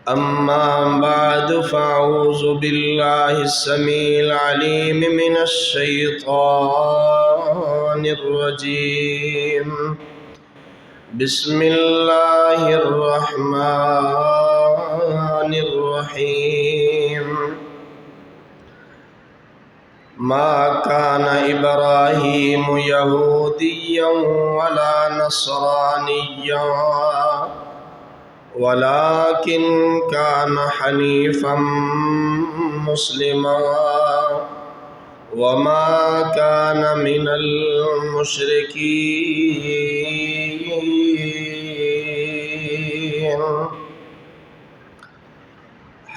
أما بعد فأعوذ بالله السميع العليم من الشيطان الرجيم. بسم الله الرحمن الرحيم. ما كان إبراهيم يهوديا ولا نصرانيا ولكن كان حنيفا مسلما وما كان من المشركين.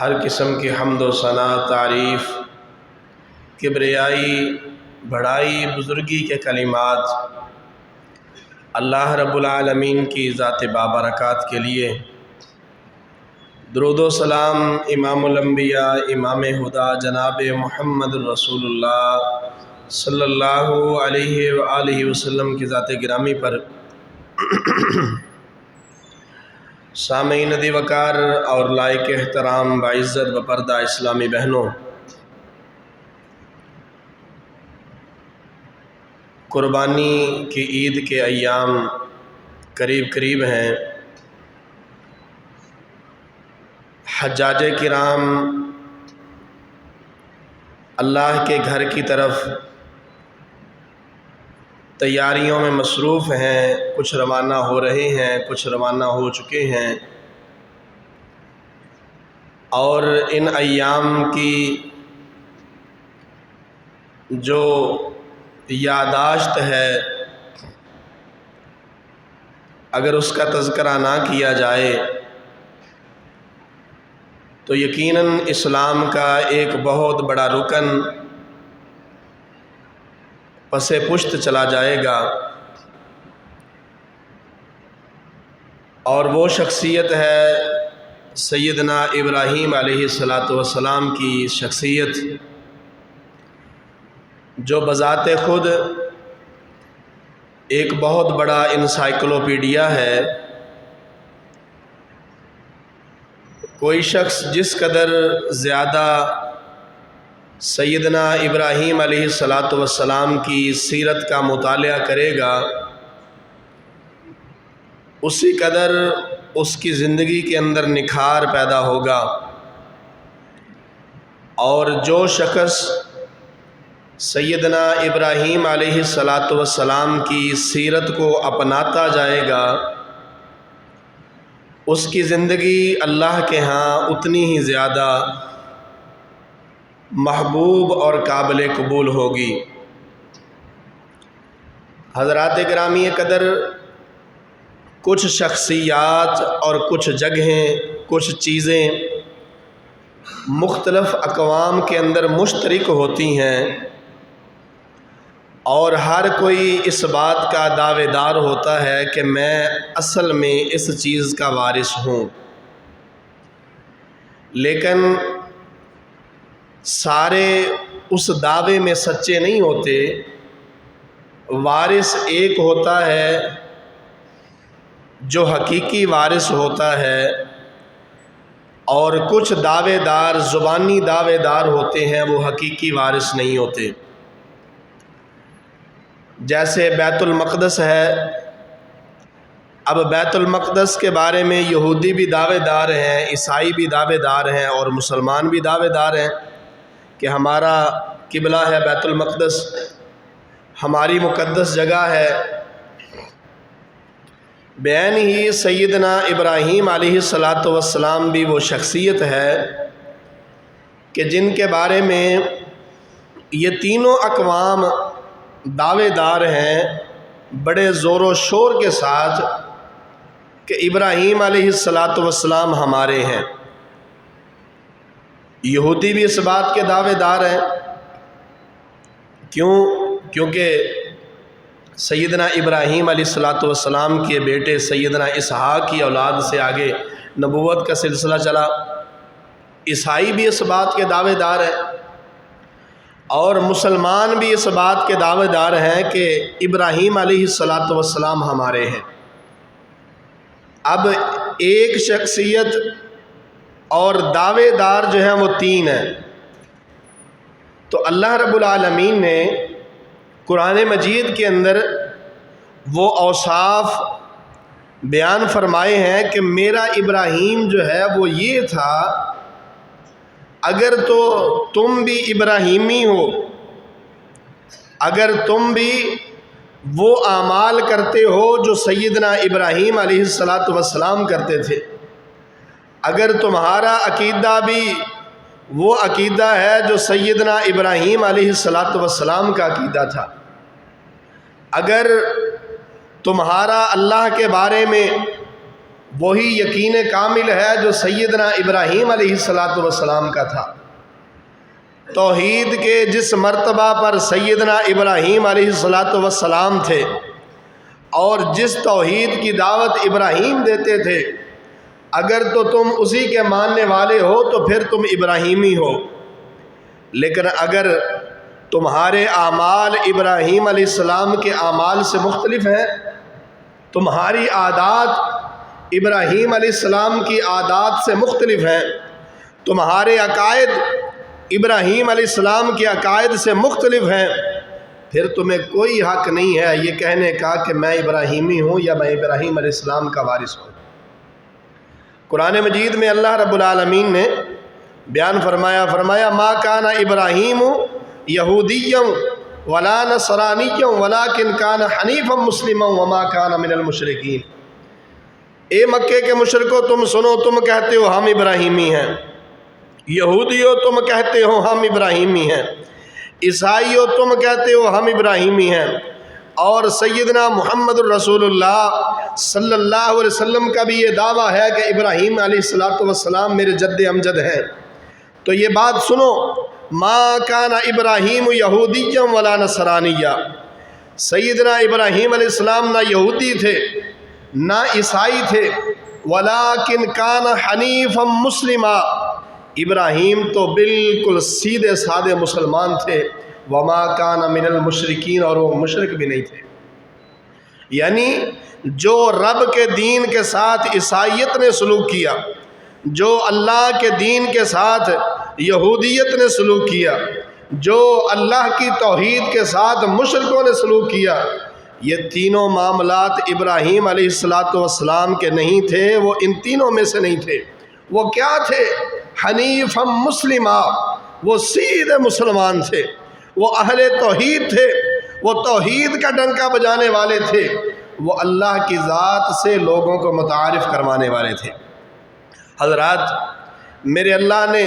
ہر قسم کی حمد و ثنا، تعریف، کبریائی، بڑائی، بزرگی کے کلمات اللہ رب العالمین کی ذات بابرکات کے لیے. درود و سلام امام الانبیاء، امام ہدا، جناب محمد رسول اللہ صلی اللہ علیہ وآلہ وسلم کی ذات گرامی پر. سامعین دی وقار اور لائق احترام باعزت بپردہ اسلامی بہنوں، قربانی کی عید کے ایام قریب قریب ہیں. حجاج کرام اللہ کے گھر کی طرف تیاریوں میں مصروف ہیں. کچھ روانہ ہو رہے ہیں، کچھ روانہ ہو چکے ہیں، اور ان ایام کی جو یادداشت ہے، اگر اس کا تذکرہ نہ کیا جائے تو یقیناً اسلام کا ایک بہت بڑا رکن پس پشت چلا جائے گا. اور وہ شخصیت ہے سیدنا ابراہیم علیہ السلام کی شخصیت، جو بذات خود ایک بہت بڑا انسائیکلوپیڈیا ہے. کوئی شخص جس قدر زیادہ سیدنا ابراہیم علیہ السلام کی سیرت کا مطالعہ کرے گا، اسی قدر اس کی زندگی کے اندر نکھار پیدا ہوگا. اور جو شخص سیدنا ابراہیم علیہ السلام کی سیرت کو اپناتا جائے گا، اس کی زندگی اللہ کے ہاں اتنی ہی زیادہ محبوب اور قابل قبول ہوگی. حضرات گرامی قدر، کچھ شخصیات اور کچھ جگہیں، کچھ چیزیں مختلف اقوام کے اندر مشترک ہوتی ہیں، اور ہر کوئی اس بات کا دعوے دار ہوتا ہے کہ میں اصل میں اس چیز کا وارث ہوں. لیکن سارے اس دعوے میں سچے نہیں ہوتے. وارث ایک ہوتا ہے جو حقیقی وارث ہوتا ہے، اور کچھ دعوے دار، زبانی دعوے دار ہوتے ہیں، وہ حقیقی وارث نہیں ہوتے. جیسے بیت المقدس ہے. اب بیت المقدس کے بارے میں یہودی بھی دعوے دار ہیں، عیسائی بھی دعوے دار ہیں، اور مسلمان بھی دعوے دار ہیں کہ ہمارا قبلہ ہے بیت المقدس، ہماری مقدس جگہ ہے. بعین ہی سیدنا ابراہیم علیہ السلام بھی وہ شخصیت ہے کہ جن کے بارے میں یہ تینوں اقوام دعوے دار ہیں بڑے زور و شور کے ساتھ کہ ابراہیم علیہ السلام ہمارے ہیں. یہودی بھی اس بات کے دعوے دار ہیں. کیونکہ سیدنا ابراہیم علیہ السلام کے بیٹے سیدنا اسحاق کی اولاد سے آگے نبوت کا سلسلہ چلا. عیسائی بھی اس بات کے دعوے دار ہیں، اور مسلمان بھی اس بات کے دعوے دار ہیں کہ ابراہیم علیہ السلام ہمارے ہیں۔ اب ایک شخصیت اور دعوے دار جو ہیں وہ 3 ہیں۔ تو اللہ رب العالمین نے قرآن مجید کے اندر وہ اوصاف بیان فرمائے ہیں کہ میرا ابراہیم جو ہے وہ یہ تھا، اگر تو تم بھی ابراہیمی ہو، اگر تم بھی وہ اعمال کرتے ہو جو سیدنا ابراہیم علیہ السلام کرتے تھے، اگر تمہارا عقیدہ بھی وہ عقیدہ ہے جو سیدنا ابراہیم علیہ السلام کا عقیدہ تھا، اگر تمہارا اللہ کے بارے میں وہی یقین کامل ہے جو سیدنا ابراہیم علیہ السلام کا تھا، توحید کے جس مرتبہ پر سیدنا ابراہیم علیہ السلام تھے اور جس توحید کی دعوت ابراہیم دیتے تھے، اگر تو تم اسی کے ماننے والے ہو تو پھر تم ابراہیمی ہو۔ لیکن اگر تمہارے اعمال ابراہیم علیہ السلام کے اعمال سے مختلف ہیں، تمہاری عادات ابراہیم علیہ السلام کی عادات سے مختلف ہیں، تمہارے عقائد ابراہیم علیہ السلام کے عقائد سے مختلف ہیں، پھر تمہیں کوئی حق نہیں ہے یہ کہنے کا کہ میں ابراہیمی ہوں یا میں ابراہیم علیہ السلام کا وارث ہوں۔ قرآن مجید میں اللہ رب العالمین نے بیان فرمایا ما کان ابراہیم یہودیا ولا نصرانیا ولکن کان حنیفا مسلما وما کان من المشرکین۔ اے مکے کے مشرکو تم سنو، تم کہتے ہو ہم ابراہیمی ہیں، یہودیو تم کہتے ہو ہم ابراہیمی ہیں، عیسائیو تم کہتے ہو ہم ابراہیمی ہیں، اور سیدنا محمد الرسول اللہ صلی اللہ علیہ وسلم کا بھی یہ دعویٰ ہے کہ ابراہیم علیہ السلام میرے جد امجد ہیں۔ تو یہ بات سنو، ما کان ابراہیم یہودیا ولا نصرانیا، سیدنا ابراہیم علیہ السلام نہ یہودی تھے نہ عیسائی تھے، ولیکن کان حنیفا مسلما، ابراہیم تو بالکل سیدھے سادے مسلمان تھے، وما کان من المشرکین، اور وہ مشرک بھی نہیں تھے۔ یعنی جو رب کے دین کے ساتھ عیسائیت نے سلوک کیا، جو اللہ کے دین کے ساتھ یہودیت نے سلوک کیا، جو اللہ کی توحید کے ساتھ مشرکوں نے سلوک کیا، یہ تینوں معاملات ابراہیم علیہ السلام کے نہیں تھے، وہ ان تینوں میں سے نہیں تھے۔ وہ کیا تھے؟ حنیفا مسلما، وہ سیدھے مسلمان تھے، وہ اہل توحید تھے، وہ توحید کا ڈنکا بجانے والے تھے، وہ اللہ کی ذات سے لوگوں کو متعارف کروانے والے تھے۔ حضرات، میرے اللہ نے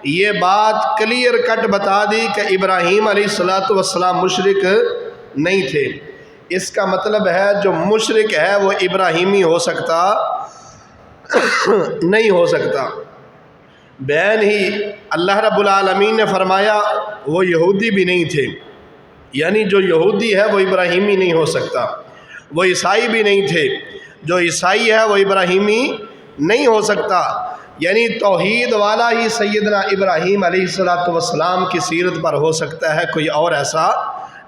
یہ بات کلیئر کٹ بتا دی کہ ابراہیم علیہ السلام مشرک نہیں تھے۔ اس کا مطلب ہے جو مشرک ہے وہ ابراہیمی ہو سکتا نہیں ہو سکتا۔ بین ہی اللہ رب العالمین نے فرمایا وہ یہودی بھی نہیں تھے، یعنی جو یہودی ہے وہ ابراہیمی نہیں ہو سکتا، وہ عیسائی بھی نہیں تھے، جو عیسائی ہے وہ ابراہیمی نہیں ہو سکتا، یعنی توحید والا ہی سیدنا ابراہیم علیہ السلام کی سیرت پر ہو سکتا ہے، کوئی اور ایسا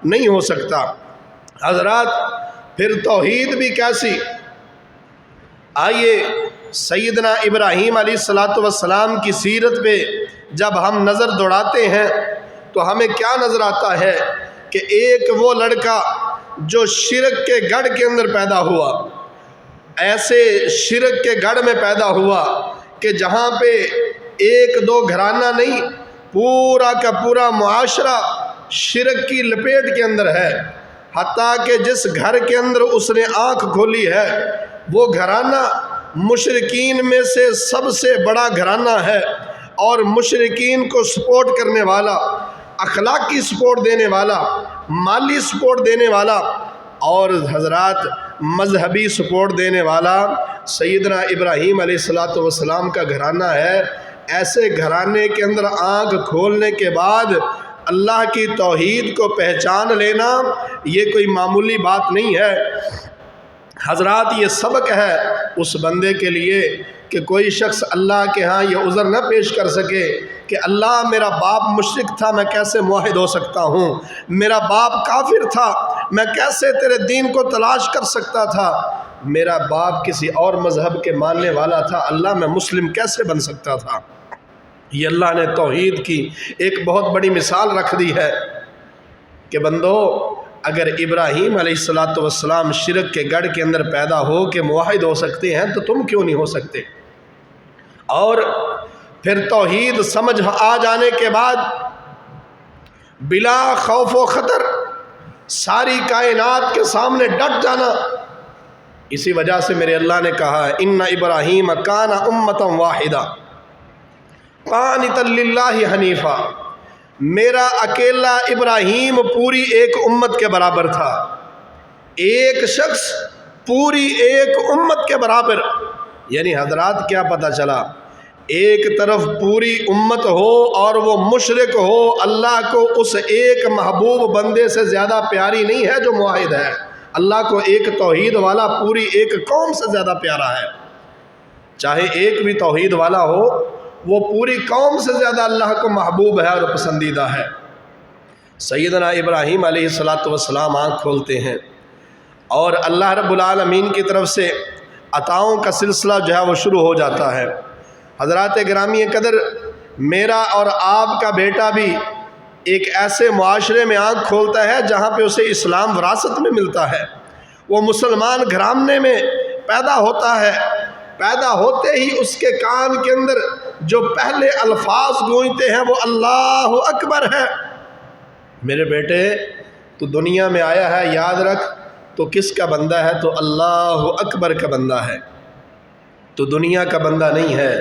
نہیں ہو سکتا۔ حضرات، پھر توحید بھی کیسی؟ آئیے سیدنا ابراہیم علیہ السلام کی سیرت پہ جب ہم نظر دوڑاتے ہیں تو ہمیں کیا نظر آتا ہے کہ ایک وہ لڑکا جو شرک کے گڑھ کے اندر پیدا ہوا، ایسے شرک کے گڑھ میں پیدا ہوا کہ جہاں پہ ایک دو گھرانہ نہیں، پورا کا پورا معاشرہ شرک کی لپیٹ کے اندر ہے، حتیٰ کہ جس گھر کے اندر اس نے آنکھ کھولی ہے وہ گھرانہ مشرکین میں سے سب سے بڑا گھرانہ ہے، اور مشرکین کو سپورٹ کرنے والا، اخلاقی سپورٹ دینے والا، مالی سپورٹ دینے والا، اور حضرات مذہبی سپورٹ دینے والا سیدنا ابراہیم علیہ السلام کا گھرانہ ہے۔ ایسے گھرانے کے اندر آنکھ کھولنے کے بعد اللہ کی توحید کو پہچان لینا یہ کوئی معمولی بات نہیں ہے۔ حضرات، یہ سبق ہے اس بندے کے لیے کہ کوئی شخص اللہ کے ہاں یہ عذر نہ پیش کر سکے کہ اللہ میرا باپ مشرک تھا، میں کیسے موحد ہو سکتا ہوں، میرا باپ کافر تھا، میں کیسے تیرے دین کو تلاش کر سکتا تھا۔ میرا باپ کسی اور مذہب کے ماننے والا تھا، اللہ میں مسلم کیسے بن سکتا تھا؟ یہ اللہ نے توحید کی ایک بہت بڑی مثال رکھ دی ہے کہ بندو، اگر ابراہیم علیہ السلام شرک کے گڑھ کے اندر پیدا ہو کے موحد ہو سکتے ہیں تو تم کیوں نہیں ہو سکتے؟ اور پھر توحید سمجھ آ جانے کے بعد بلا خوف و خطر ساری کائنات کے سامنے ڈٹ جانا، اسی وجہ سے میرے اللہ نے کہا ان ابراہیم کان امتا واحدہ قانتا للہ حنیفا، میرا اکیلا ابراہیم پوری ایک امت کے برابر تھا، ایک شخص پوری ایک امت کے برابر۔ یعنی حضرات کیا پتہ چلا؟ ایک طرف پوری امت ہو اور وہ مشرک ہو، اللہ کو اس ایک محبوب بندے سے زیادہ پیاری نہیں ہے جو موحد ہے۔ اللہ کو ایک توحید والا پوری ایک قوم سے زیادہ پیارا ہے، چاہے ایک بھی توحید والا ہو وہ پوری قوم سے زیادہ اللہ کو محبوب ہے اور پسندیدہ ہے۔ سیدنا ابراہیم علیہ السلام آنکھ کھولتے ہیں اور اللہ رب العالمین کی طرف سے عطاؤں کا سلسلہ جو ہے وہ شروع ہو جاتا ہے۔ حضرات گرامی قدر، میرا اور آپ کا بیٹا بھی ایک ایسے معاشرے میں آنکھ کھولتا ہے جہاں پہ اسے اسلام وراثت میں ملتا ہے، وہ مسلمان گھرانے میں پیدا ہوتا ہے، پیدا ہوتے ہی اس کے کان کے اندر جو پہلے الفاظ گونجتے ہیں وہ اللہ اکبر ہے۔ میرے بیٹے تو دنیا میں آیا ہے، یاد رکھ تو کس کا بندہ ہے؟ تو اللہ اکبر کا بندہ ہے، تو دنیا کا بندہ نہیں ہے،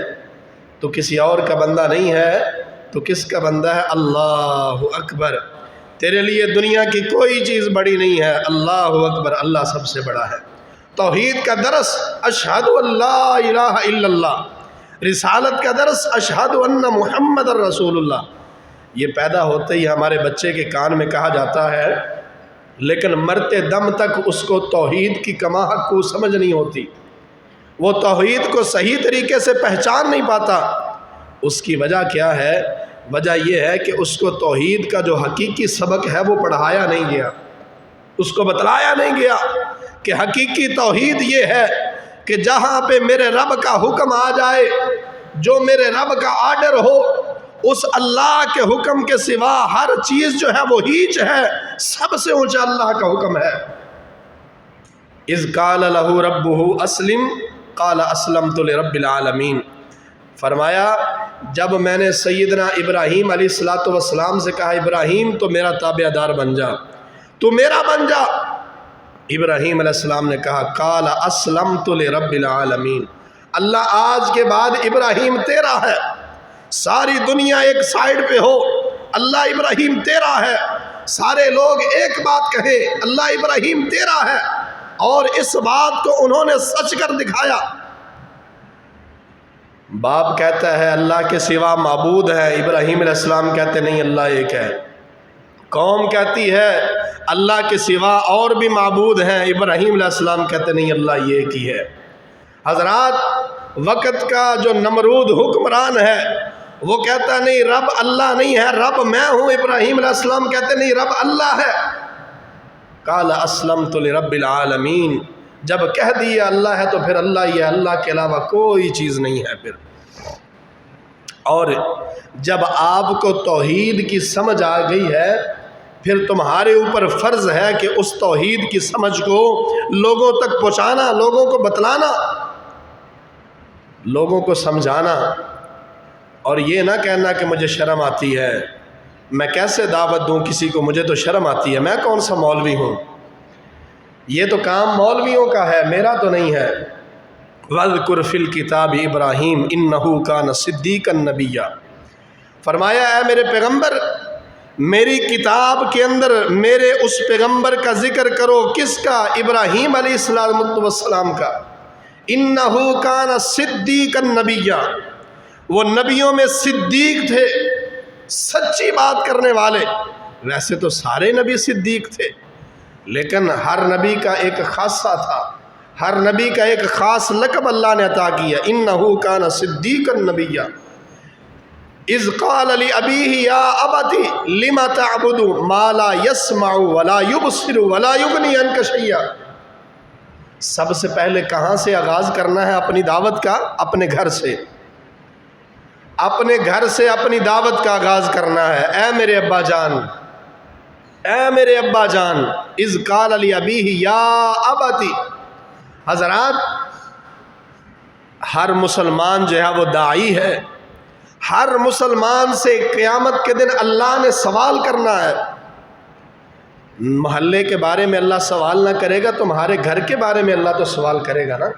تو کسی اور کا بندہ نہیں ہے، تو کس کا بندہ ہے؟ اللہ اکبر۔ تیرے لیے دنیا کی کوئی چیز بڑی نہیں ہے، اللہ اکبر، اللہ سب سے بڑا ہے۔ توحید کا درس اشہد ان لا الہ الا اللہ، رسالت کا درس اشہد ان محمد رسول اللہ، یہ پیدا ہوتے ہی ہمارے بچے کے کان میں کہا جاتا ہے، لیکن مرتے دم تک اس کو توحید کی کماحت کو سمجھ نہیں ہوتی، وہ توحید کو صحیح طریقے سے پہچان نہیں پاتا۔ اس کی وجہ کیا ہے؟ وجہ یہ ہے کہ اس کو توحید کا جو حقیقی سبق ہے وہ پڑھایا نہیں گیا، اس کو بتلایا نہیں گیا کہ حقیقی توحید یہ ہے کہ جہاں پہ میرے رب کا حکم آ جائے، جو میرے رب کا آرڈر ہو، اس اللہ کے حکم کے سوا ہر چیز جو ہے وہ ہیچ ہے، سب سے اونچا اللہ کا حکم ہے۔ اذ قال لہ ربہ اسلم قال اسلمت لرب العالمین، فرمایا جب میں نے سیدنا ابراہیم علیہ السلام سے کہا ابراہیم تو میرا تابع دار بن جا، تو میرا بن جا، ابراہیم علیہ السلام نے کہا قال اسلمت لرب العالمین، اللہ آج کے بعد ابراہیم تیرا ہے، ساری دنیا ایک سائیڈ پہ ہو، اللہ ابراہیم تیرا ہے، سارے لوگ ایک بات کہیں اللہ ابراہیم تیرا ہے، اور اس بات کو انہوں نے سچ کر دکھایا۔ باپ کہتا ہے اللہ کے سوا معبود ہے، ابراہیم علیہ السلام کہتے نہیں اللہ ایک ہے۔ قوم کہتی ہے اللہ کے سوا اور بھی معبود ہیں، ابراہیم علیہ السلام کہتے نہیں اللہ یہ ایک ہی ہے۔ حضرات وقت کا جو نمرود حکمران ہے وہ کہتا نہیں رب اللہ نہیں ہے، رب میں ہوں، ابراہیم علیہ السلام کہتے نہیں رب اللہ ہے۔ قال اسلمت لرب العالمین، جب کہہ دیا اللہ ہے تو پھر اللہ ہی ہے، اللہ کے علاوہ کوئی چیز نہیں ہے پھر۔ اور جب آپ کو توحید کی سمجھ آ گئی ہے پھر تمہارے اوپر فرض ہے کہ اس توحید کی سمجھ کو لوگوں تک پہنچانا، لوگوں کو بتلانا، لوگوں کو سمجھانا، اور یہ نہ کہنا کہ مجھے شرم آتی ہے، میں کیسے دعوت دوں کسی کو، مجھے تو شرم آتی ہے، میں کون سا مولوی ہوں، یہ تو کام مولویوں کا ہے، میرا تو نہیں ہے۔ وَاذْكُرْ فِي الْكِتَابِ ابراہیم إِنَّهُ كَانَ صِدِّيقًا نَبِيًّا، فرمایا اے میرے پیغمبر میری کتاب کے اندر میرے اس پیغمبر کا ذکر کرو، کس کا؟ ابراہیم علیہ السلام کا۔ إِنَّهُ كَانَ صِدِّيقًا نَبِيًّا، وہ نبیوں میں صدیق تھے، سچی بات کرنے والے۔ ویسے تو سارے نبی صدیق تھے، لیکن ہر نبی کا ایک خاصہ تھا، ہر نبی کا ایک خاص لقب اللہ نے عطا کیا۔ إِنَّهُ كَانَ صِدِّيقًا نَبِيًّا اذ قال لأبيه يا أبت لم تعبد ما لا يسمع ولا يبصر ولا يغني عنك شيئا، سب سے پہلے کہاں سے آغاز کرنا ہے اپنی دعوت کا؟ اپنے گھر سے، اپنے گھر سے اپنی دعوت کا آغاز کرنا ہے۔ اے میرے ابا جان، اے میرے ابا جان، اذ قال لابیہ یا ابتی۔ حضرات، ہر مسلمان جو ہے وہ داعی ہے، ہر مسلمان سے قیامت کے دن اللہ نے سوال کرنا ہے۔ محلے کے بارے میں اللہ سوال نہ کرے گا، تمہارے گھر کے بارے میں اللہ تو سوال کرے گا نا۔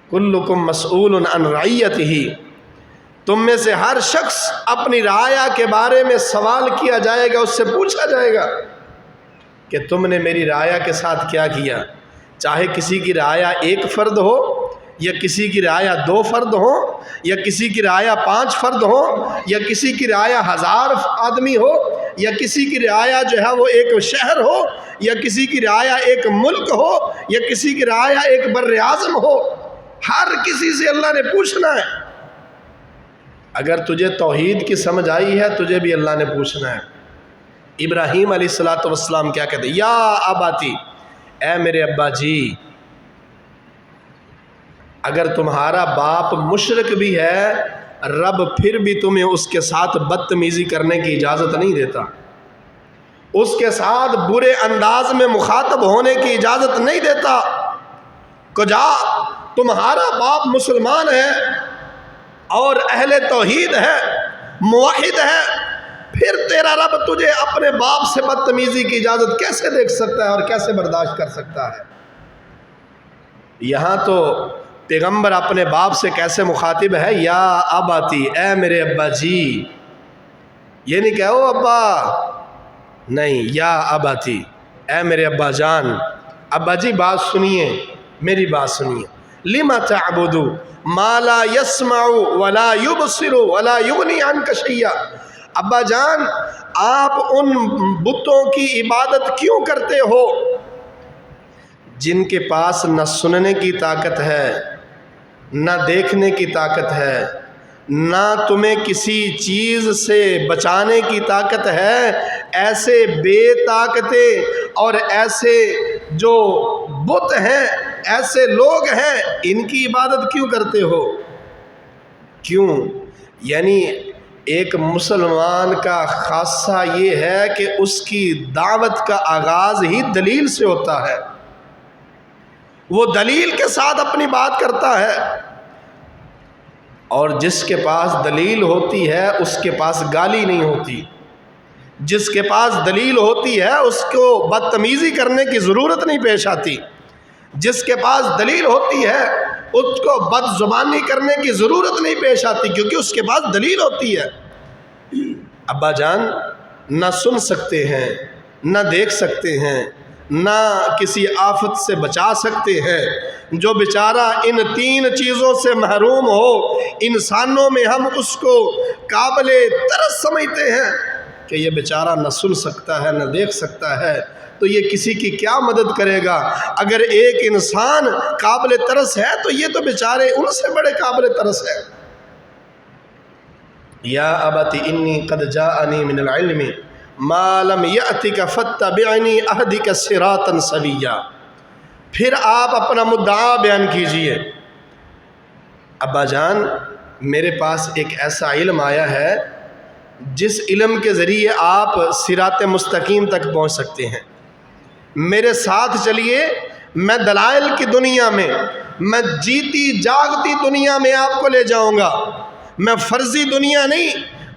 کلکم مسئول عن رعیتہ، تم میں سے ہر شخص اپنی رعایا کے بارے میں سوال کیا جائے گا، اس سے پوچھا جائے گا کہ تم نے میری رعایا کے ساتھ کیا کیا۔ چاہے کسی کی رعایا ایک فرد ہو، یا کسی کی رعایا 2 فرد ہوں، یا کسی کی رعایا 5 فرد ہوں، یا کسی کی رعایا 1000 آدمی ہو، یا کسی کی رعایا جو ہے وہ ایک شہر ہو، یا کسی کی رعایا ایک ملک ہو، یا کسی کی رعایا ایک بر اعظم ہو، ہر کسی سے اللہ نے پوچھنا ہے۔ اگر تجھے توحید کی سمجھ آئی ہے، تجھے بھی اللہ نے پوچھنا ہے۔ ابراہیم علیہ السلام کیا کہتے ہیں؟ یا اباتی، اے میرے ابا جی۔ اگر تمہارا باپ مشرک بھی ہے، رب پھر بھی تمہیں اس کے ساتھ بدتمیزی کرنے کی اجازت نہیں دیتا، اس کے ساتھ برے انداز میں مخاطب ہونے کی اجازت نہیں دیتا۔ کجا تمہارا باپ مسلمان ہے اور اہل توحید ہے، موحد ہے، پھر تیرا رب تجھے اپنے باپ سے بدتمیزی کی اجازت کیسے دے سکتا ہے اور کیسے برداشت کر سکتا ہے؟ یہاں تو پیغمبر اپنے باپ سے کیسے مخاطب ہے؟ یا اباتی، اے میرے ابا جی۔ یہ نہیں کہ او ابا، نہیں، یا اباتی، اے میرے ابا جان۔ ابا جی بات سنیے، میری بات سنیے۔ لما تعبدو ما لا يسمع ولا يبصر ولا يغني عنك شيئا۔ ابا جان، آپ ان بتوں کی عبادت کیوں کرتے ہو جن کے پاس نہ سننے کی طاقت ہے، نہ دیکھنے کی طاقت ہے، نہ تمہیں کسی چیز سے بچانے کی طاقت ہے؟ ایسے بے طاقتے اور ایسے جو بت ہیں، ایسے لوگ ہیں، ان کی عبادت کیوں کرتے ہو؟ کیوں؟ یعنی ایک مسلمان کا خاصہ یہ ہے کہ اس کی دعوت کا آغاز ہی دلیل سے ہوتا ہے، وہ دلیل کے ساتھ اپنی بات کرتا ہے، اور جس کے پاس دلیل ہوتی ہے اس کے پاس گالی نہیں ہوتی، جس کے پاس دلیل ہوتی ہے اس کو بدتمیزی کرنے کی ضرورت نہیں پیش آتی، جس کے پاس دلیل ہوتی ہے اس کو بد زبانی کرنے کی ضرورت نہیں پیش آتی، کیونکہ اس کے پاس دلیل ہوتی ہے۔ ابا جان نہ سن سکتے ہیں، نہ دیکھ سکتے ہیں، نہ کسی آفت سے بچا سکتے ہیں، جو بیچارہ ان 3 چیزوں سے محروم ہو، انسانوں میں ہم اس کو قابل ترس سمجھتے ہیں کہ یہ بیچارہ نہ سن سکتا ہے، نہ دیکھ سکتا ہے، تو یہ کسی کی کیا مدد کرے گا؟ اگر ایک انسان قابل ترس ہے تو یہ تو بیچارے ان سے بڑے قابل ترس ہے۔ یا ابت انی قد جاءنی من العلم ما لم یأتک فاتبعنی اہدک صراطا سویا۔ پھر آپ اپنا مدعا بیان کیجئے۔ ابا جان، میرے پاس ایک ایسا علم آیا ہے جس علم کے ذریعے آپ صراط مستقیم تک پہنچ سکتے ہیں، میرے ساتھ چلیے، میں دلائل کی دنیا میں، میں جیتی جاگتی دنیا میں آپ کو لے جاؤں گا۔ میں فرضی دنیا نہیں،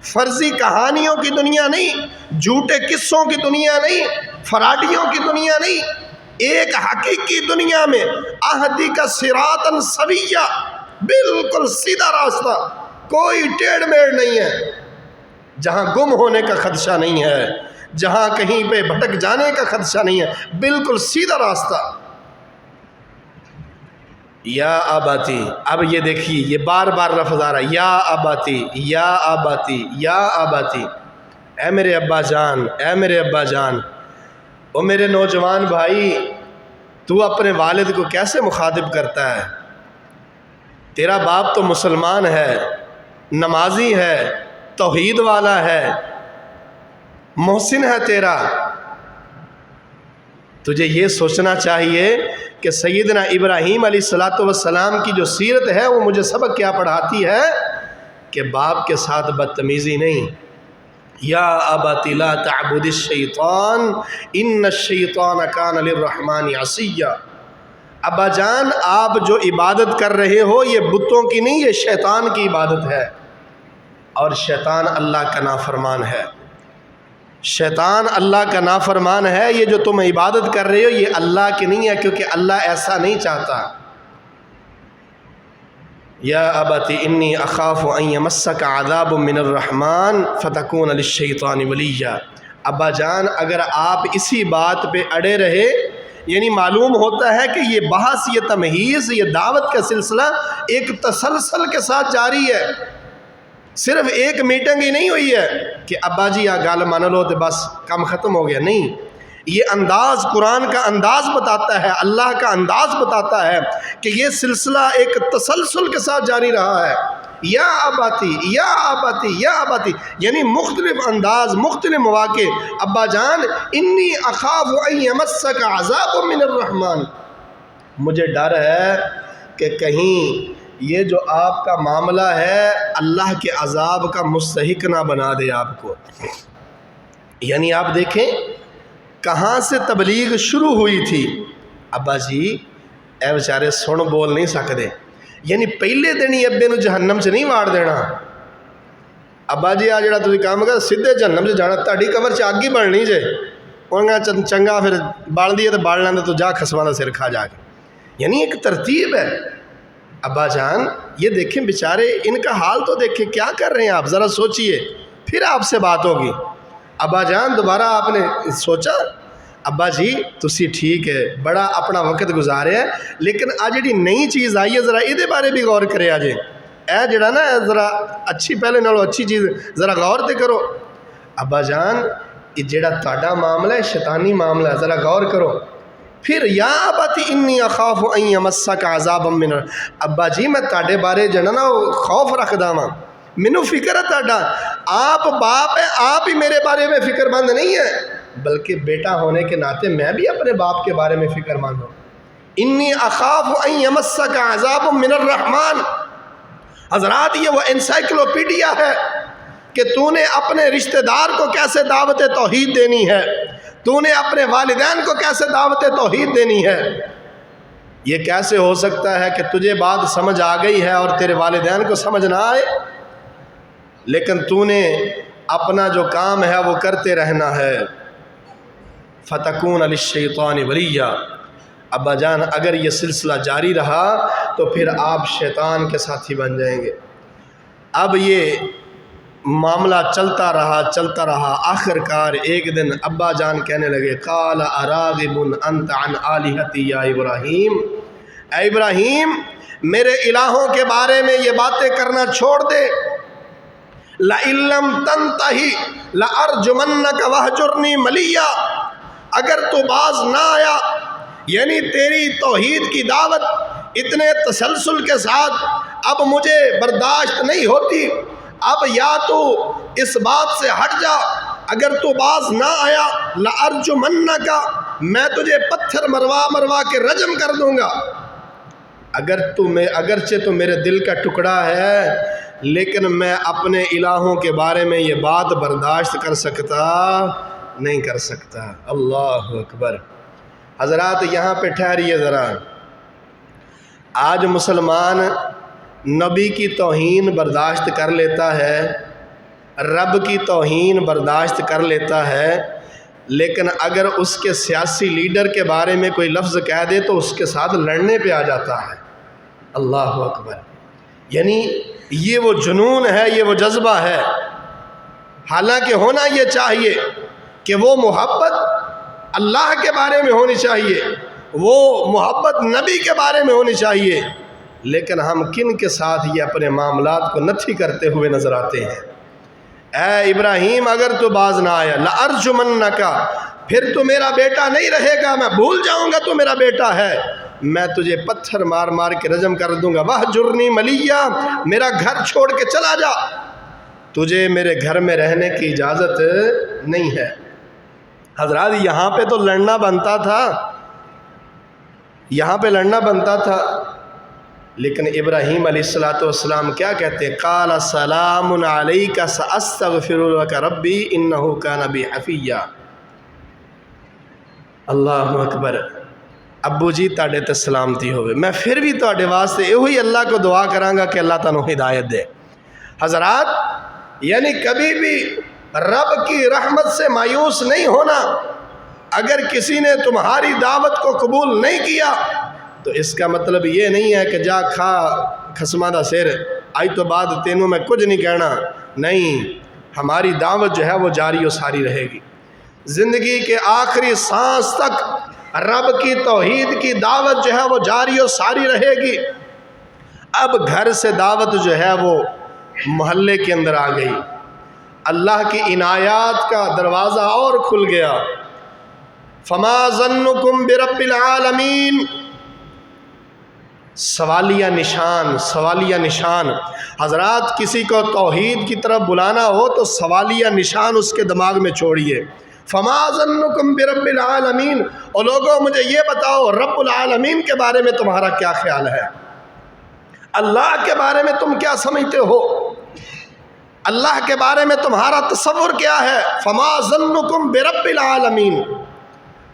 فرضی کہانیوں کی دنیا نہیں، جھوٹے قصوں کی دنیا نہیں، فراڈیوں کی دنیا نہیں، ایک حقیقی دنیا میں اہدک صراطا سویا، بالکل سیدھا راستہ، کوئی ٹیڑھ میڑ نہیں ہے، جہاں گم ہونے کا خدشہ نہیں ہے، جہاں کہیں پہ بھٹک جانے کا خدشہ نہیں ہے، بالکل سیدھا راستہ۔ یا آباتی، اب یہ دیکھیے، یہ بار بار لفظ آ رہا ہے، یا آباتی، یا آباتی، یا آباتی، اے میرے ابا جان، اے میرے ابا جان۔ او میرے نوجوان بھائی، تو اپنے والد کو کیسے مخاطب کرتا ہے؟ تیرا باپ تو مسلمان ہے، نمازی ہے، توحید والا ہے، محسن ہے تیرا، تجھے یہ سوچنا چاہیے کہ سیدنا ابراہیم علیہ الصلوۃ والسلام کی جو سیرت ہے وہ مجھے سبق کیا پڑھاتی ہے کہ باپ کے ساتھ بدتمیزی نہیں. یا ابت لا تعبد الشیطان ان الشیطان کان للرحمن عصیا. ابا جان آپ جو عبادت کر رہے ہو یہ بتوں کی نہیں، یہ شیطان کی عبادت ہے، اور شیطان اللہ کا نافرمان ہے. شیطان اللہ کا نافرمان ہے. یہ جو تم عبادت کر رہے ہو یہ اللہ کی نہیں ہے، کیونکہ اللہ ایسا نہیں چاہتا. یا ابت انی اخاف ان یمسک عذاب من الرحمن فتکون للشیطان ولیا. ابا جان اگر آپ اسی بات پہ اڑے رہے، یعنی معلوم ہوتا ہے کہ یہ بحث، یہ تمہیز، یہ دعوت کا سلسلہ ایک تسلسل کے ساتھ جاری ہے. صرف ایک میٹنگ ہی نہیں ہوئی ہے کہ ابا جی آ گال مان لو تو بس کام ختم ہو گیا. نہیں، یہ انداز قرآن کا انداز بتاتا ہے، اللہ کا انداز بتاتا ہے کہ یہ سلسلہ ایک تسلسل کے ساتھ جاری رہا ہے. یا آباتی یا آباتی یا آباتی، یعنی مختلف انداز، مختلف مواقع. ابا جان انی اخاف ان یمسک عذاب من الرحمن، مجھے ڈر ہے کہ کہیں یہ جو آپ کا معاملہ ہے اللہ کے عذاب کا مستحق نہ بنا دے آپ کو. یعنی آپ دیکھیں کہاں سے تبلیغ شروع ہوئی تھی. ابا جی اے بیچارے سن بول نہیں سکتے، یعنی پہلے دن ہی ابے نو جہنم سے نہیں واڑ دینا. ابا جی آ جڑا تسی کام کر سیدھے جہنم سے جانا، تہاڈی قبر چ اگ ہی بڑنی جے. انہاں چنگا پھر بال دیے تو بال لیندے تو جا خسماں دا سر کھا جا کے. یعنی ایک ترتیب ہے. ابا جان یہ دیکھیں بیچارے، ان کا حال تو دیکھیں، کیا کر رہے ہیں آپ، ذرا سوچئے، پھر آپ سے بات ہوگی. ابا جان دوبارہ آپ نے سوچا ابا جی تسی ٹھیک ہے بڑا اپنا وقت گزارے ہیں، لیکن آج جڑی نئی چیز آئی ہے ذرا یہ بارے بھی غور کرے آجے. اے جڑا نا ذرا اچھی پہلے نالوں اچھی چیز ذرا غور تے کرو. ابا جان یہ جڑا تہاڈا معاملہ ہے شیطانی معاملہ ہے، ذرا غور کرو. پھر یا ابت انی اخاف ان یمسک عذاب من. ابا جی میں تہاڈے بارے جڑا نا خوف رکھدا ہاں، مینوں فکر ہے تہاڈا. آپ باپ ہے، آپ ہی میرے بارے میں فکر مند نہیں ہے، بلکہ بیٹا ہونے کے ناطے میں بھی اپنے باپ کے بارے میں فکر مند ہوں. انی اخاف ان یمسک عذاب من الرحمن. حضرات یہ وہ انسائکلوپیڈیا ہے کہ تو نے اپنے رشتہ دار کو کیسے دعوت توحید دینی ہے، تو نے اپنے والدین کو کیسے دعوت توحید دینی ہے. یہ کیسے ہو سکتا ہے کہ تجھے بات سمجھ آ گئی ہے اور تیرے والدین کو سمجھ نہ آئے، لیکن تو نے اپنا جو کام ہے وہ کرتے رہنا ہے. فتکون للشیطان ولیا. ابا جان اگر یہ سلسلہ جاری رہا تو پھر آپ شیطان کے ساتھی بن جائیں گے. اب یہ معاملہ چلتا رہا، آخر کار ایک دن ابا جان کہنے لگے قال اراغب انت عن آلہتی یا ابراہیم. اے ابراہیم میرے الہوں کے بارے میں یہ باتیں کرنا چھوڑ دے. لئن لم تنتہی لارجمنک وہجرنی ملیا. اگر تو باز نہ آیا، یعنی تیری توحید کی دعوت اتنے تسلسل کے ساتھ اب مجھے برداشت نہیں ہوتی. اب یا تو اس بات سے ہٹ جا، اگر تو باز نہ آیا لارجمنک، میں تجھے پتھر مروا کے رجم کر دوں گا. اگرچہ تو میرے دل کا ٹکڑا ہے، لیکن میں اپنے الہوں کے بارے میں یہ بات برداشت نہیں کر سکتا. اللہ اکبر. حضرات یہاں پہ ٹھہریے ذرا. آج مسلمان نبی کی توہین برداشت کر لیتا ہے، رب کی توہین برداشت کر لیتا ہے، لیکن اگر اس کے سیاسی لیڈر کے بارے میں کوئی لفظ کہہ دے تو اس کے ساتھ لڑنے پہ آ جاتا ہے. اللہ اکبر. یعنی یہ وہ جنون ہے، یہ وہ جذبہ ہے. حالانکہ ہونا یہ چاہیے کہ وہ محبت اللہ کے بارے میں ہونی چاہیے، وہ محبت نبی کے بارے میں ہونی چاہیے، لیکن ہم کن کے ساتھ یہ اپنے معاملات کو نتھی کرتے ہوئے نظر آتے ہیں. اے ابراہیم اگر تو باز نہ آیا لارجمنک، پھر تو میرا بیٹا نہیں رہے گا، میں بھول جاؤں گا تو میرا بیٹا ہے، میں تجھے پتھر مار کے رجم کر دوں گا. وہجرنی ملیا، میرا گھر چھوڑ کے چلا جا، تجھے میرے گھر میں رہنے کی اجازت نہیں ہے. حضرات یہاں پہ تو لڑنا بنتا تھا، یہاں پہ لڑنا بنتا تھا، لیکن ابراہیم علیہ الصلوۃ والسلام کیا کہتے ہیں؟ قال سلام علیک ساستغفر لک ربی انہ کان بی حفیا۔ اللہ اکبر۔ ابو جی تاڑے تے سلامتی ہوئے، میں پھر بھی تاڑے واسطے یہ اللہ کو دعا کراں گا کہ اللہ تعالیٰ ہدایت دے۔ حضرات یعنی کبھی بھی رب کی رحمت سے مایوس نہیں ہونا۔ اگر کسی نے تمہاری دعوت کو قبول نہیں کیا تو اس کا مطلب یہ نہیں ہے کہ جا کھا خسمہ دا سر، آئی تو بعد تینوں میں کچھ نہیں کہنا، نہیں، ہماری دعوت جو ہے وہ جاری و ساری رہے گی۔ زندگی کے آخری سانس تک رب کی توحید کی دعوت جو ہے وہ جاری و ساری رہے گی۔ اب گھر سے دعوت جو ہے وہ محلے کے اندر آ گئی، اللہ کی عنایات کا دروازہ اور کھل گیا۔ فما ظنکم برب العالمین، سوالیہ نشان، سوالیہ نشان۔ حضرات کسی کو توحید کی طرف بلانا ہو تو سوالیہ نشان اس کے دماغ میں چھوڑیے۔ فما ظنکم برب العالمین، اور لوگوں مجھے یہ بتاؤ رب العالمین کے بارے میں تمہارا کیا خیال ہے؟ اللہ کے بارے میں تم کیا سمجھتے ہو؟ اللہ کے بارے میں تمہارا تصور کیا ہے؟ فما ظنکم برب العالمین،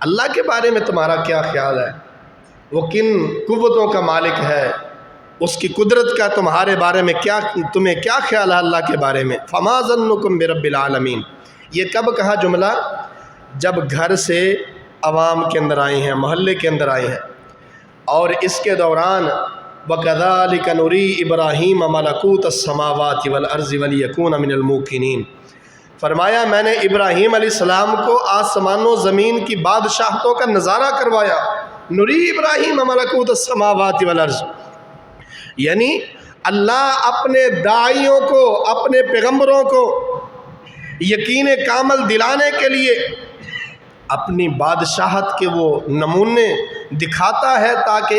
اللہ کے بارے میں تمہارا کیا خیال ہے؟ وہ کن قوتوں کا مالک ہے، اس کی قدرت کا تمہارے بارے میں تمہیں کیا خیال ہے اللہ کے بارے میں؟ فما ظنکم برب العالمین۔ یہ کب کہا جملہ؟ جب گھر سے عوام کے اندر آئے ہیں، محلے کے اندر آئے ہیں، اور اس کے دوران وَكَذَلِكَ نُرِي إِبْرَاهِيمَ مَلَكُوتَ السَّمَاوَاتِ وَالْأَرْضِ وَلِيَكُونَ مِنَ الْمُوقِنِينَ۔ فرمایا میں نے ابراہیم علیہ السلام کو آسمان و زمین کی بادشاہتوں کا نظارہ کروایا۔ نُرِي إِبْرَاهِيمَ مَلَكُوتَ السَّمَاوَاتِ وَالْأَرْضِ، یعنی اللہ اپنے داعیوں کو، اپنے پیغمبروں کو یقین کامل دلانے کے لیے اپنی بادشاہت کے وہ نمونے دکھاتا ہے تاکہ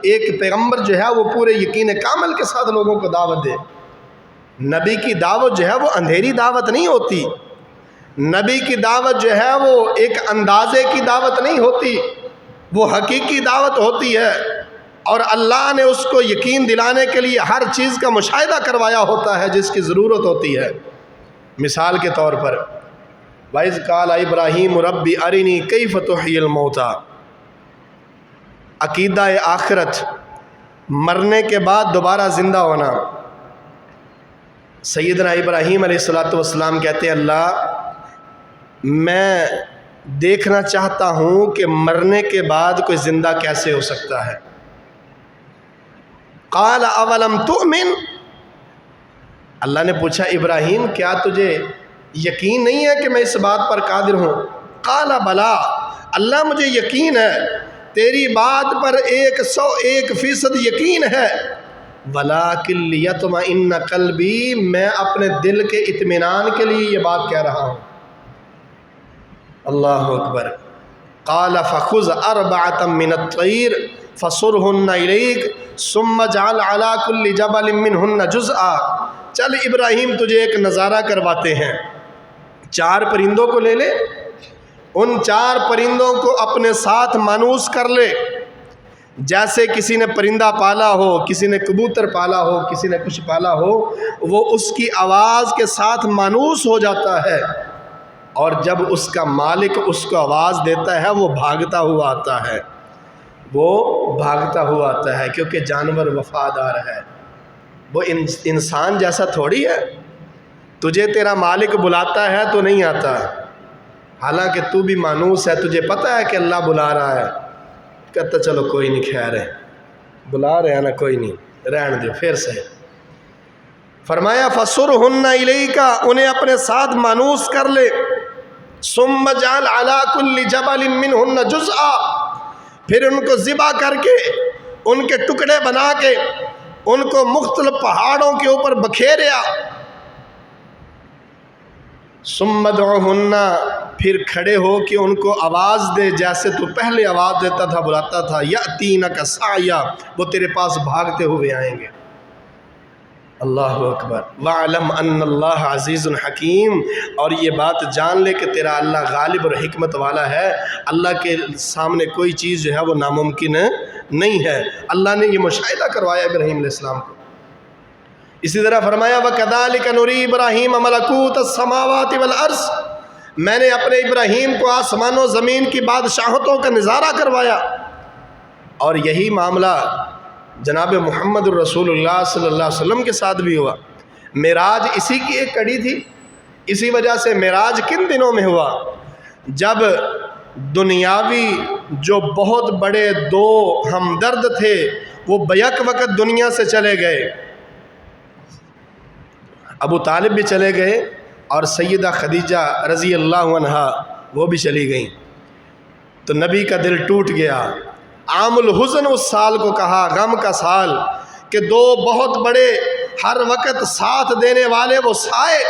ایک پیغمبر جو ہے وہ پورے یقین کامل کے ساتھ لوگوں کو دعوت دے۔ نبی کی دعوت جو ہے وہ اندھیری دعوت نہیں ہوتی، نبی کی دعوت جو ہے وہ ایک اندازے کی دعوت نہیں ہوتی، وہ حقیقی دعوت ہوتی ہے، اور اللہ نے اس کو یقین دلانے کے لیے ہر چیز کا مشاہدہ کروایا ہوتا ہے جس کی ضرورت ہوتی ہے۔ مثال کے طور پر وَإِذْ قَالَ إِبْرَاهِيمُ رَبِّ أَرِنِي كَيْفَ تُحْيِي الْمَوْتَى، عقیدہ آخرت، مرنے کے بعد دوبارہ زندہ ہونا۔ سیدنا ابراہیم علیہ السلام کہتے ہیں اللہ میں دیکھنا چاہتا ہوں کہ مرنے کے بعد کوئی زندہ کیسے ہو سکتا ہے۔ قال اولم تؤمن، اللہ نے پوچھا ابراہیم کیا تجھے یقین نہیں ہے کہ میں اس بات پر قادر ہوں؟ قال بلا، اللہ مجھے یقین ہے، تیری بات پر 101% یقین ہے، ولیکن لیطمئن قلبی، میں اپنے دل کے اطمینان کے لیے یہ بات کہہ رہا ہوں۔ اللہ اکبر۔ قال فخذ 4 من الطیر فصرهن الیک ثم اجعل علی کل جبل منہن جزءا، چل ابراہیم تجھے ایک نظارہ کرواتے ہیں، 4 پرندوں کو لے لے، ان 4 پرندوں کو اپنے ساتھ مانوس کر لے، جیسے کسی نے پرندہ پالا ہو، کسی نے کبوتر پالا ہو، کسی نے کچھ پالا ہو، وہ اس کی آواز کے ساتھ مانوس ہو جاتا ہے، اور جب اس کا مالک اس کو آواز دیتا ہے وہ بھاگتا ہوا آتا ہے، وہ بھاگتا ہوا آتا ہے، کیونکہ جانور وفادار ہے، وہ انسان جیسا تھوڑی ہے، تجھے تیرا مالک بلاتا ہے تو نہیں آتا، حالانکہ تو بھی مانوس ہے، تجھے پتہ ہے کہ اللہ بلا رہا ہے، کہتا چلو کوئی نہیں، خیر ہے، بلا رہے ہیں نا، کوئی نہیں، رہن دو، پھر سے فرمایا فَصُرْهُنَّ إِلَيْكَ، انہیں اپنے ساتھ مانوس کر لے، ثُمَّ اجْعَلْ عَلَى كُلِّ جَبَلٍ مِّنْهُنَّ جُزْءًا، پھر ان کو ذبح کر کے، ان کے ٹکڑے بنا کے، ان کو مختلف پہاڑوں کے اوپر بکھیریا، ثُمَّ ادْعُهُنَّ، پھر کھڑے ہو کہ ان کو آواز دے جیسے تو پہلے آواز دیتا تھا، بلاتا تھا، یَأْتِینَکَ سَعْیًا، وہ تیرے پاس بھاگتے ہوئے آئیں گے۔ اللہ اکبر۔ وَعْلَمْ أَنَّ اللَّهَ عَزِيزٌ حَكِيمٌ، اور یہ بات جان لے کہ تیرا اللہ غالب اور حکمت والا ہے، اللہ کے سامنے کوئی چیز جو ہے وہ ناممکن نہیں ہے۔ اللہ نے یہ مشاہدہ کروایا ابراہیم علیہ السلام کو۔ اسی طرح فرمایا وَكَذَلِكَ نُرِي إِبْرَاهِيمَ مَلَكُوتَ السَّمَاوَاتِ وَالْأَرْضِ، میں نے اپنے ابراہیم کو آسمان و زمین کی بادشاہتوں کا نظارہ کروایا۔ اور یہی معاملہ جناب محمد الرسول اللہ صلی اللہ علیہ وسلم کے ساتھ بھی ہوا۔ معراج اسی کی ایک کڑی تھی۔ اسی وجہ سے معراج کن دنوں میں ہوا؟ جب دنیاوی جو بہت بڑے دو ہمدرد تھے وہ بیک وقت دنیا سے چلے گئے، ابو طالب بھی چلے گئے اور سیدہ خدیجہ رضی اللہ عنہا وہ بھی چلی گئیں، تو نبی کا دل ٹوٹ گیا۔ عام الحزن اس سال کو کہا، غم کا سال، کہ دو بہت بڑے ہر وقت ساتھ دینے والے وہ سائے۔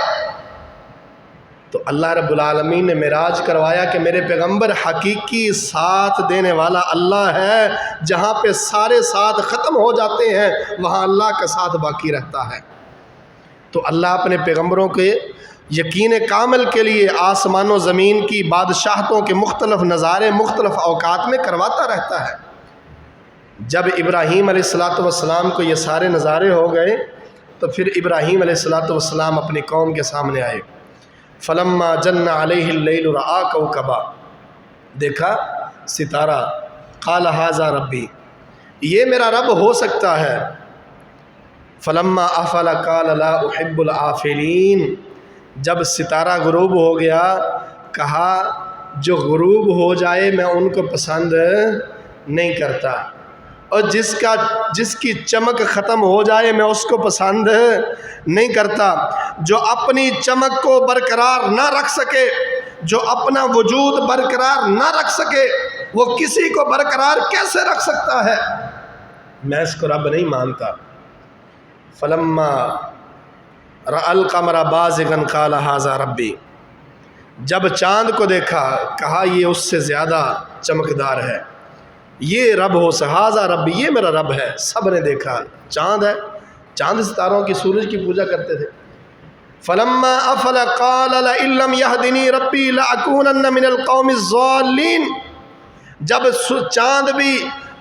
تو اللہ رب العالمین نے معراج کروایا کہ میرے پیغمبر حقیقی ساتھ دینے والا اللہ ہے، جہاں پہ سارے ساتھ ختم ہو جاتے ہیں وہاں اللہ کا ساتھ باقی رہتا ہے۔ تو اللہ اپنے پیغمبروں کے یقین کامل کے لیے آسمان و زمین کی بادشاہتوں کے مختلف نظارے مختلف اوقات میں کرواتا رہتا ہے۔ جب ابراہیم علیہ السلام کو یہ سارے نظارے ہو گئے تو پھر ابراہیم علیہ السلام اپنی قوم کے سامنے آئے۔ فلما جن علیہ اللیل رآ کوکبا، دیکھا ستارہ، قال ھذا ربی، یہ میرا رب ہو سکتا ہے۔ فلما افل قال لا احب الآفلین، جب ستارہ غروب ہو گیا کہا جو غروب ہو جائے میں ان کو پسند نہیں کرتا، اور جس کی چمک ختم ہو جائے میں اس کو پسند نہیں کرتا۔ جو اپنی چمک کو برقرار نہ رکھ سکے، جو اپنا وجود برقرار نہ رکھ سکے، وہ کسی کو برقرار کیسے رکھ سکتا ہے؟ میں اس کو رب نہیں مانتا۔ فلما رأى القمر بازغا قال ھذا ربی، جب چاند کو دیکھا کہا یہ اس سے زیادہ چمکدار ہے، یہ رب ہو ھذا ربی، یہ میرا رب ہے۔ سب نے دیکھا چاند ہے، چاند ستاروں کی سورج کی پوجا کرتے تھے۔ فلما افل قال لئن لم يهدني ربي لأكونن من القوم الضالين، جب چاند بھی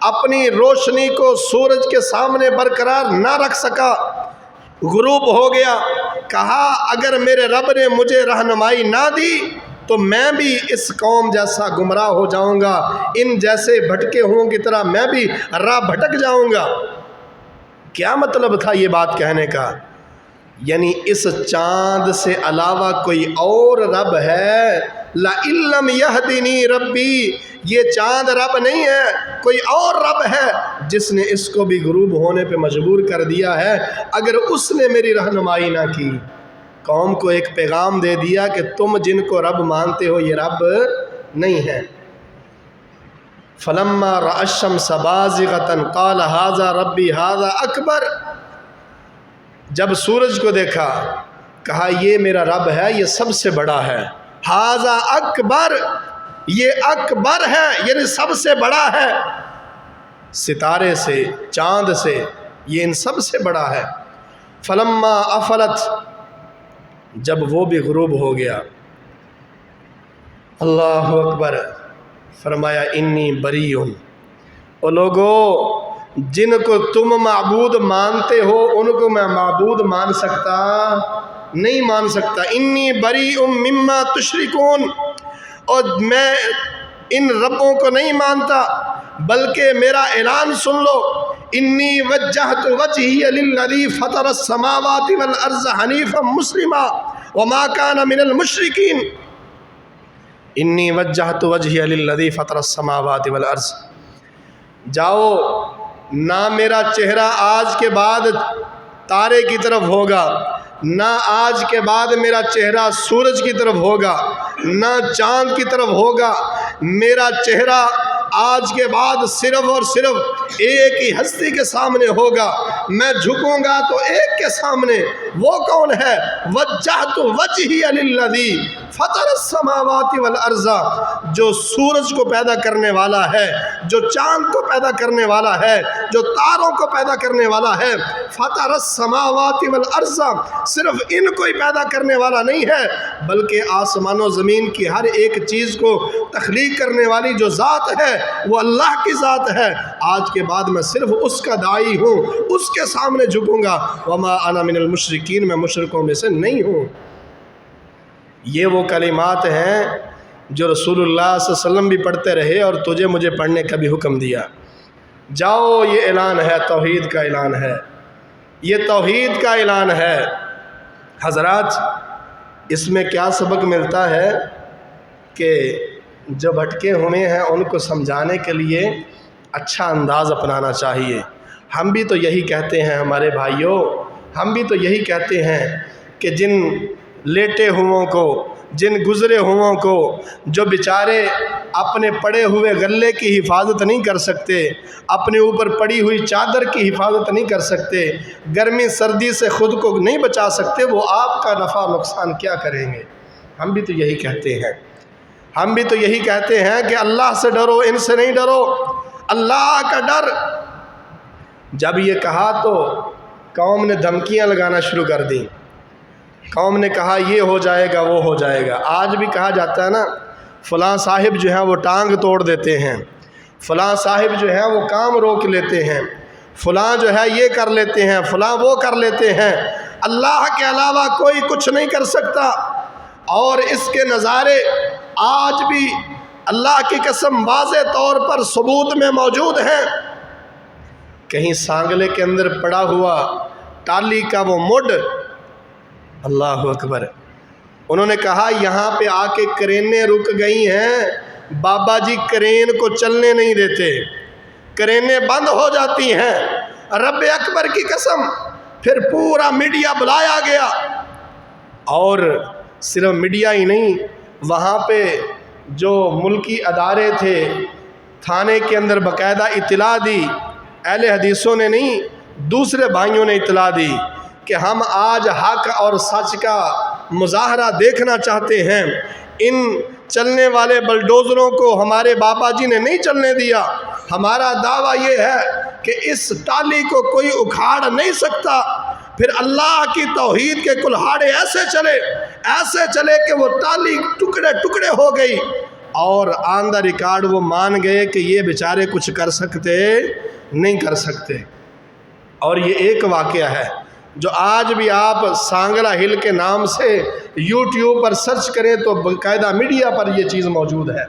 اپنی روشنی کو سورج کے سامنے برقرار نہ رکھ سکا، غروب ہو گیا، کہا اگر میرے رب نے مجھے رہنمائی نہ دی تو میں بھی اس قوم جیسا گمراہ ہو جاؤں گا، ان جیسے بھٹکے ہوں کی طرح میں بھی راہ بھٹک جاؤں گا۔ کیا مطلب تھا یہ بات کہنے کا؟ یعنی اس چاند سے علاوہ کوئی اور رب ہے؟ لَإِن لَّمْ يَهْدِنِي رَبِّي، یہ چاند رب نہیں ہے، کوئی اور رب ہے جس نے اس کو بھی غروب ہونے پہ مجبور کر دیا ہے۔ اگر اس نے میری رہنمائی نہ کی، قوم کو ایک پیغام دے دیا کہ تم جن کو رب مانتے ہو یہ رب نہیں ہے۔ فلما رأى الشمس بازغة قال ھذا ربی ھذا اکبر، جب سورج کو دیکھا کہا یہ میرا رب ہے، یہ سب سے بڑا ہے۔ ھذا اکبر، یہ اکبر ہے یعنی سب سے بڑا ہے، ستارے سے چاند سے یہ ان سب سے بڑا ہے۔ فلما افلت، جب وہ بھی غروب ہو گیا، اللہ اکبر، فرمایا انی بریئن، او لوگو جن کو تم معبود مانتے ہو ان کو میں معبود مان سکتا نہیں مان سکتا۔ انی بریء مما تشرکون، اور میں ان ربوں کو نہیں مانتا، بلکہ میرا اعلان سن لو، انی وجہت وجہی للذی فطر السماوات والارض حنیفا مسلما وما کان من المشرکین۔ انی وجہت وجہی للذی فطر السماوات والارض، جاؤ، نہ میرا چہرہ آج کے بعد تارے کی طرف ہوگا، نہ آج کے بعد میرا چہرہ سورج کی طرف ہوگا، نہ چاند کی طرف ہوگا، میرا چہرہ آج کے بعد صرف اور صرف ایک ہی ہستی کے سامنے ہوگا، میں جھکوں گا تو ایک کے سامنے، وہ کون ہے؟ وجہت وجہی للذی فطر السماوات والارض، جو سورج کو پیدا کرنے والا ہے، جو چاند کو پیدا کرنے والا ہے، جو تاروں کو پیدا کرنے والا ہے، فطر السماوات والارض، صرف ان کو ہی پیدا کرنے والا نہیں ہے بلکہ آسمان و زمین کی ہر ایک چیز کو تخلیق کرنے والی جو ذات ہے وہ اللہ کی ذات ہے۔ آج کے بعد میں صرف اس کا داعی ہوں، اس کے سامنے جھکوں گا۔ وما انا من المشرکین، میں مشرکوں میں سے نہیں ہوں۔ یہ وہ کلمات ہیں جو رسول اللہ صلی اللہ علیہ وسلم بھی پڑھتے رہے اور تجھے مجھے پڑھنے کا بھی حکم دیا۔ جاؤ، یہ اعلان ہے، توحید کا اعلان ہے، یہ توحید کا اعلان ہے۔ حضرات، اس میں کیا سبق ملتا ہے کہ جو بھٹکے ہوئے ہیں ان کو سمجھانے کے لیے اچھا انداز اپنانا چاہیے۔ ہم بھی تو یہی کہتے ہیں ہمارے بھائیوں، ہم بھی تو یہی کہتے ہیں کہ جن لیٹے ہوئوں کو، جن گزرے ہوئوں کو، جو بیچارے اپنے پڑے ہوئے غلے کی حفاظت نہیں کر سکتے، اپنے اوپر پڑی ہوئی چادر کی حفاظت نہیں کر سکتے، گرمی سردی سے خود کو نہیں بچا سکتے، وہ آپ کا نفع نقصان کیا کریں گے؟ ہم بھی تو یہی کہتے ہیں، ہم بھی تو یہی کہتے ہیں کہ اللہ سے ڈرو، ان سے نہیں ڈرو، اللہ کا ڈر۔ جب یہ کہا تو قوم نے دھمکیاں لگانا شروع کر دیں، قوم نے کہا یہ ہو جائے گا، وہ ہو جائے گا۔ آج بھی کہا جاتا ہے نا، فلاں صاحب جو ہیں وہ ٹانگ توڑ دیتے ہیں، فلاں صاحب جو ہیں وہ کام روک لیتے ہیں، فلاں جو ہے یہ کر لیتے ہیں، فلاں وہ کر لیتے ہیں، اللہ کے علاوہ کوئی کچھ نہیں کر سکتا۔ اور اس کے نظارے آج بھی اللہ کی قسم واضح طور پر ثبوت میں موجود ہیں۔ کہیں سانگلے کے اندر پڑا ہوا ٹالی کا وہ مڈ، اللہ اکبر، انہوں نے کہا یہاں پہ آ کے کرینیں رک گئی ہیں، بابا جی کرین کو چلنے نہیں دیتے، کرینیں بند ہو جاتی ہیں، رب اکبر کی قسم۔ پھر پورا میڈیا بلایا گیا، اور صرف میڈیا ہی نہیں، وہاں پہ جو ملکی ادارے تھے، تھانے کے اندر باقاعدہ اطلاع دی، اہل حدیثوں نے نہیں، دوسرے بھائیوں نے اطلاع دی کہ ہم آج حق اور سچ کا مظاہرہ دیکھنا چاہتے ہیں۔ ان چلنے والے بلڈوزروں کو ہمارے بابا جی نے نہیں چلنے دیا۔ ہمارا دعویٰ یہ ہے کہ اس ٹالی کو کوئی اکھاڑ نہیں سکتا۔ پھر اللہ کی توحید کے کلہاڑے ایسے چلے کہ وہ ٹالی ٹکڑے ٹکڑے ہو گئی، اور آن دا ریکارڈ وہ مان گئے کہ یہ بیچارے کچھ کر سکتے نہیں کر سکتے۔ اور یہ ایک واقعہ ہے جو آج بھی آپ سانگلہ ہل کے نام سے یوٹیوب پر سرچ کریں تو باقاعدہ میڈیا پر یہ چیز موجود ہے۔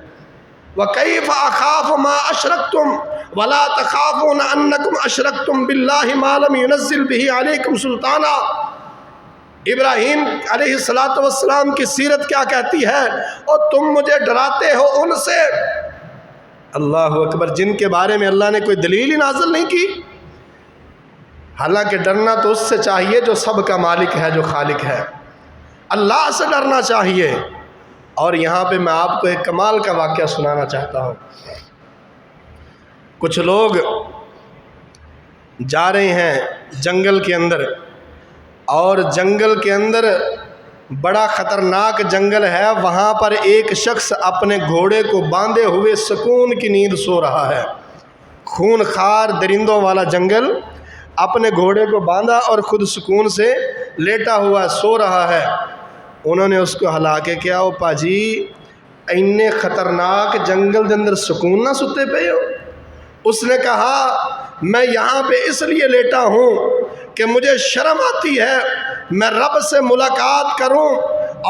وَكَيْفَ أَخَافُ مَا أَشْرَكْتُمْ وَلَا تَخَافُونَ أَنَّكُمْ أَشْرَكْتُمْ بِاللَّهِ مَا لَمْ يُنَزِّلْ بِهِ عَلَيْكُمْ سُلْطَانًا۔ ابراہیم علیہ السلام کی سیرت کیا کہتی ہے؟ اور تم مجھے ڈراتے ہو ان سے، اللہ اکبر، جن کے بارے میں اللہ نے کوئی دلیل ہی نازل نہیں کی۔ حالانکہ ڈرنا تو اس سے چاہیے جو سب کا مالک ہے، جو خالق ہے، اللہ سے ڈرنا چاہیے۔ اور یہاں پہ میں آپ کو ایک کمال کا واقعہ سنانا چاہتا ہوں۔ کچھ لوگ جا رہے ہیں جنگل کے اندر، اور جنگل کے اندر بڑا خطرناک جنگل ہے، وہاں پر ایک شخص اپنے گھوڑے کو باندھے ہوئے سکون کی نیند سو رہا ہے۔ خون خار درندوں والا جنگل، اپنے گھوڑے کو باندھا اور خود سکون سے لیٹا ہوا سو رہا ہے۔ انہوں نے اس کو ہلا کے کیا، او پاجی اینے خطرناک جنگل دے اندر سکون نہ ستے پے ہو؟ اس نے کہا میں یہاں پہ اس لیے لیٹا ہوں کہ مجھے شرم آتی ہے میں رب سے ملاقات کروں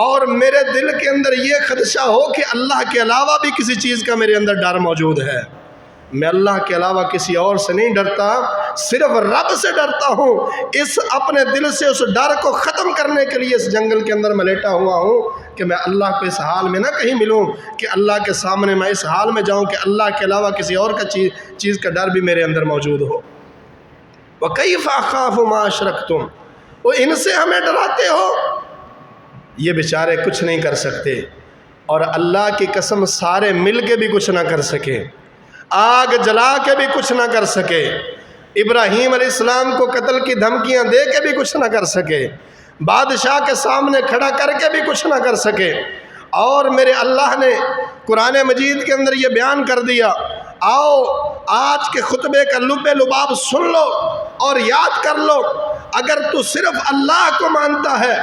اور میرے دل کے اندر یہ خدشہ ہو کہ اللہ کے علاوہ بھی کسی چیز کا میرے اندر ڈر موجود ہے۔ میں اللہ کے علاوہ کسی اور سے نہیں ڈرتا، صرف رب سے ڈرتا ہوں۔ اس اپنے دل سے اس ڈر کو ختم کرنے کے لیے اس جنگل کے اندر میں لیٹا ہوا ہوں کہ میں اللہ کو اس حال میں نہ کہیں ملوں کہ اللہ کے سامنے میں اس حال میں جاؤں کہ اللہ کے علاوہ کسی اور کا چیز کا ڈر بھی میرے اندر موجود ہو۔ وَكَيْفَ أَخَافُ مَا أَشْرَكْتُمْ، وہ ان سے ہمیں ڈراتے ہو؟ یہ بیچارے کچھ نہیں کر سکتے، اور اللہ کی قسم سارے مل کے بھی کچھ نہ کر سکے، آگ جلا کے بھی کچھ نہ کر سکے، ابراہیم علیہ السلام کو قتل کی دھمکیاں دے کے بھی کچھ نہ کر سکے، بادشاہ کے سامنے کھڑا کر کے بھی کچھ نہ کر سکے، اور میرے اللہ نے قرآن مجید کے اندر یہ بیان کر دیا، آؤ آج کے خطبے کا لب لباب سن لو اور یاد کر لو، اگر تو صرف اللہ کو مانتا ہے،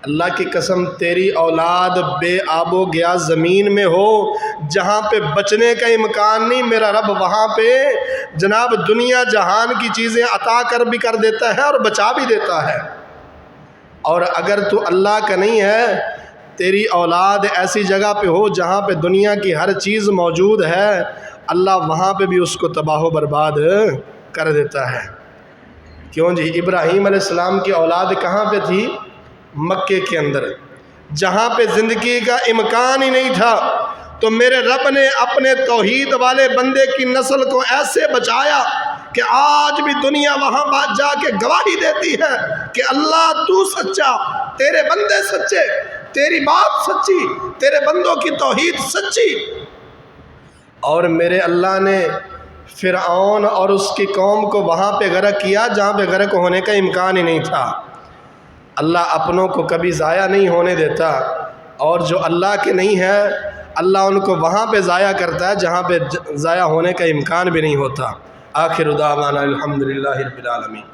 اللہ کی قسم تیری اولاد بے آب و گیا زمین میں ہو جہاں پہ بچنے کا امکان نہیں، میرا رب وہاں پہ جناب دنیا جہان کی چیزیں عطا کر بھی کر دیتا ہے اور بچا بھی دیتا ہے۔ اور اگر تو اللہ کا نہیں ہے، تیری اولاد ایسی جگہ پہ ہو جہاں پہ دنیا کی ہر چیز موجود ہے، اللہ وہاں پہ بھی اس کو تباہ و برباد کر دیتا ہے۔ کیوں جی؟ ابراہیم علیہ السلام کی اولاد کہاں پہ تھی؟ مکے کے اندر، جہاں پہ زندگی کا امکان ہی نہیں تھا، تو میرے رب نے اپنے توحید والے بندے کی نسل کو ایسے بچایا کہ آج بھی دنیا وہاں جا کے گواہی دیتی ہے کہ اللہ تو سچا، تیرے بندے سچے، تیری بات سچی، تیرے بندوں کی توحید سچی۔ اور میرے اللہ نے فرعون اور اس کی قوم کو وہاں پہ غرق کیا جہاں پہ غرق ہونے کا امکان ہی نہیں تھا۔ اللہ اپنوں کو کبھی ضائع نہیں ہونے دیتا، اور جو اللہ کے نہیں ہے اللہ ان کو وہاں پہ ضائع کرتا ہے جہاں پہ ضائع ہونے کا امکان بھی نہیں ہوتا۔ آخر دعوانا الحمدللہ رب العالمین۔